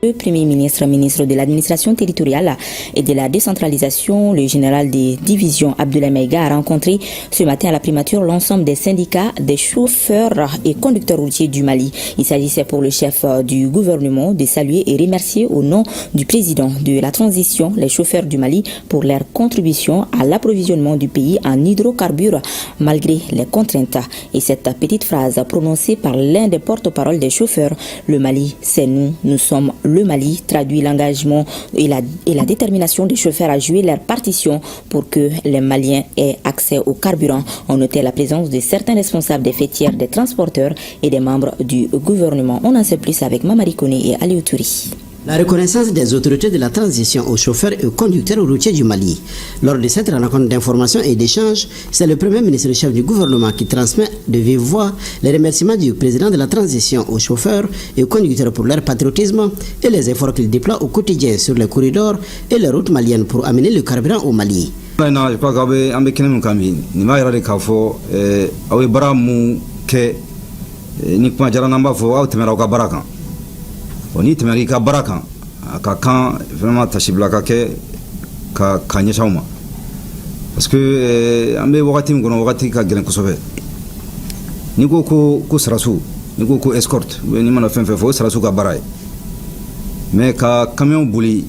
Le Premier ministre, ministre de l'administration territoriale et de la décentralisation, le général des divisions Abdoulaye Maïga a rencontré ce matin à la primature l'ensemble des syndicats des chauffeurs et conducteurs routiers du Mali. Il s'agissait pour le chef du gouvernement de saluer et remercier au nom du président de la transition les chauffeurs du Mali pour leur contribution à l'approvisionnement du pays en hydrocarbures malgré les contraintes. Et cette petite phrase prononcée par l'un des porte-parole des chauffeurs, le Mali, c'est nous, nous sommes le Mali, traduit l'engagement et la détermination des chauffeurs à jouer leur partition pour que les Maliens aient accès au carburant. On notait la présence de certains responsables des fêtières, des transporteurs et des membres du gouvernement. On en sait plus avec Mamari Kone et Aliou Touri. La reconnaissance des autorités de la transition aux chauffeurs et aux conducteurs routiers du Mali. Lors de cette rencontre d'information et d'échange, c'est le Premier ministre chef du gouvernement qui transmet de vive voix les remerciements du président de la transition aux chauffeurs et aux conducteurs pour leur patriotisme et les efforts qu'ils déploient au quotidien sur les corridors et les routes maliennes pour amener le carburant au Mali. Oni temeri ka baraka ka kan vraiment tashibla ka ke ka nyeshauma parce que ambe wakati ngono wakati ka gelen kosobe ni ko sarasu ni ko escort ni mana fen fo sarasu ka baray mais ka camion buli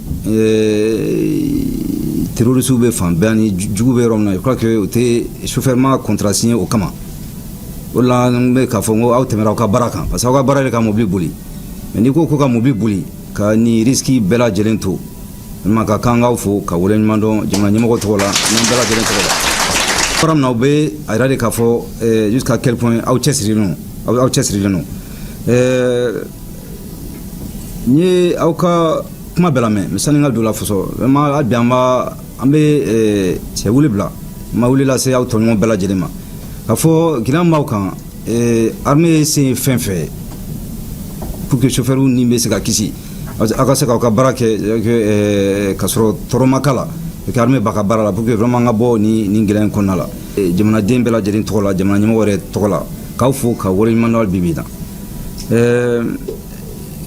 terroriste be fan bani jugube romna je crois que te chauffeur ma contrasigné au kama wala ngbe ka fongo au temera ka baraka parce que ka baray ka mobile buli ni ko ka mobile buli ka ni risque bela jelento ma ka kanga fo ka wole mando jama nyimo tola na bela jelento param na be ayrade ka fo jusqu'à quel point au chesri non ni au ka kuma bela me saninga do la foso ma abiamba ambe se wule bla ma wule la se au tonmo bela jelema ka fo gilam maukan armée c'est fin fait pour que chauffeur ni be se ka kisi aka se ka barake ka soro toromakala que armée baka barala pour que vraiment ngabo ni ngelen konala jamana dembela jedin tola jamana nyimo wore tola ka fo ka wori manual bibida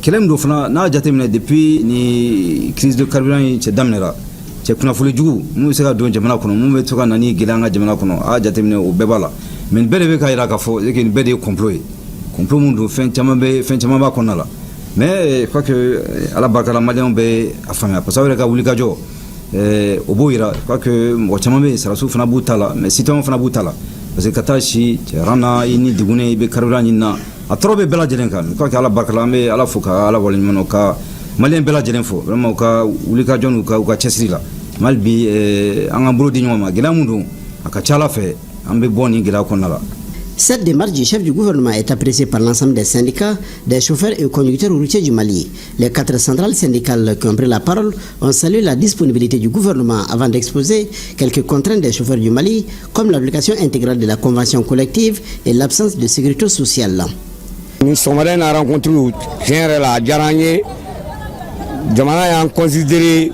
kelem do fana na jatemne depuis ni crise de carburant ci damnera ci kuna fulu jugu mu se ka don jamana kono mu be to ka nani gelanga jamana kono a jatemne o bebala men belebe ka ira ka fo que ni bede complot mundu fen chama ba konala mais quoi que ala barkala malion be afanga parce que ka wuli ka jo oboira quoi que mo chama be sarasu fana butala mais siton fana butala parce que katashi rana ini digune be karulani na atrobe bela jelen kan quoi que ala barkala me ala fuka ala wolin manoka malien bela jelen fo vraiment ka wuli ka jonu ka chesrila malbi anga bro di nyoma gela mundu aka chala fe ambe boni gela konala. Cette démarche du chef du gouvernement est appréciée par l'ensemble des syndicats, des chauffeurs et conducteurs routiers du Mali. Les 4 centrales syndicales qui ont pris la parole ont salué la disponibilité du gouvernement avant d'exposer quelques contraintes des chauffeurs du Mali, comme l'application intégrale de la convention collective et l'absence de sécurité sociale. Nous sommes allés à rencontrer la Djaranye, Jamana a considéré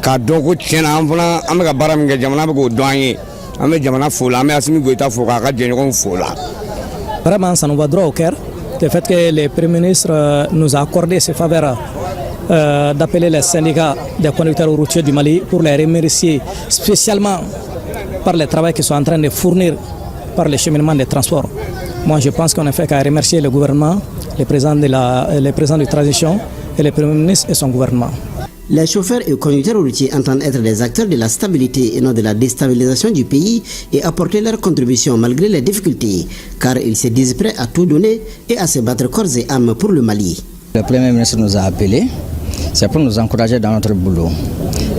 qu'à Doko Tchena, Amega Baramga Jamana Bego Douanier. Vraiment, ça nous va droit au cœur. Le fait que le Premier ministre nous a accordé ce faveur d'appeler les syndicats des conducteurs routiers du Mali pour les remercier spécialement par le travail qu'ils sont en train de fournir par le cheminement des transports. Moi, je pense qu'on a fait qu'à remercier le gouvernement, le président de transition et le Premier ministre et son gouvernement. Les chauffeurs et conducteurs routiers entendent être des acteurs de la stabilité et non de la déstabilisation du pays et apporter leur contribution malgré les difficultés, car ils se disent prêts à tout donner et à se battre corps et âme pour le Mali. Le Premier ministre nous a appelés, c'est pour nous encourager dans notre boulot.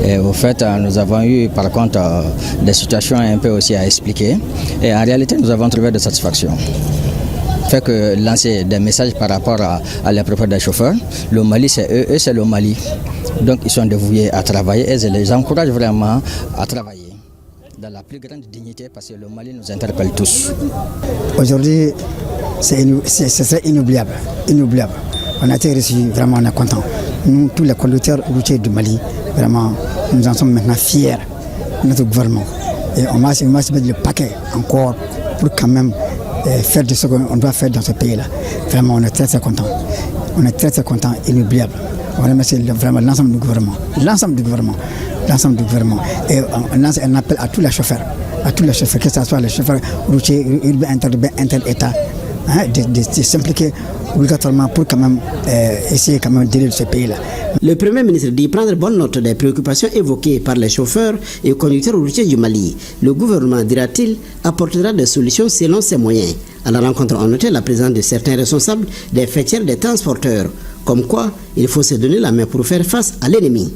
Et au fait, nous avons eu par contre des situations un peu aussi à expliquer et en réalité nous avons trouvé de satisfaction. Fait que lancer des messages par rapport à les propos des chauffeurs, le Mali c'est eux, c'est le Mali. Donc ils sont dévoués à travailler et je les encourage vraiment à travailler dans la plus grande dignité parce que le Mali nous interpelle tous. Aujourd'hui, c'est inoubliable. On a été reçus, vraiment on est contents. Nous, tous les conducteurs routiers du Mali, vraiment, nous en sommes maintenant fiers de notre gouvernement. Et on va se mettre le paquet encore pour quand même faire de ce qu'on doit faire dans ce pays-là. Vraiment, on est très contents. On est très contents, inoubliable. On remercie vraiment l'ensemble du gouvernement. Et on lance un appel à tous les chauffeurs, que ce soit les chauffeurs routiers, urbains, inter-États, de s'impliquer obligatoirement pour quand même essayer quand même de délire ce pays-là. Le Premier ministre dit prendre bonne note des préoccupations évoquées par les chauffeurs et conducteurs routiers du Mali. Le gouvernement, dira-t-il, apportera des solutions selon ses moyens. À la rencontre, on notait la présence de certains responsables des fêtières des transporteurs. Comme quoi, il faut se donner la main pour faire face à l'ennemi.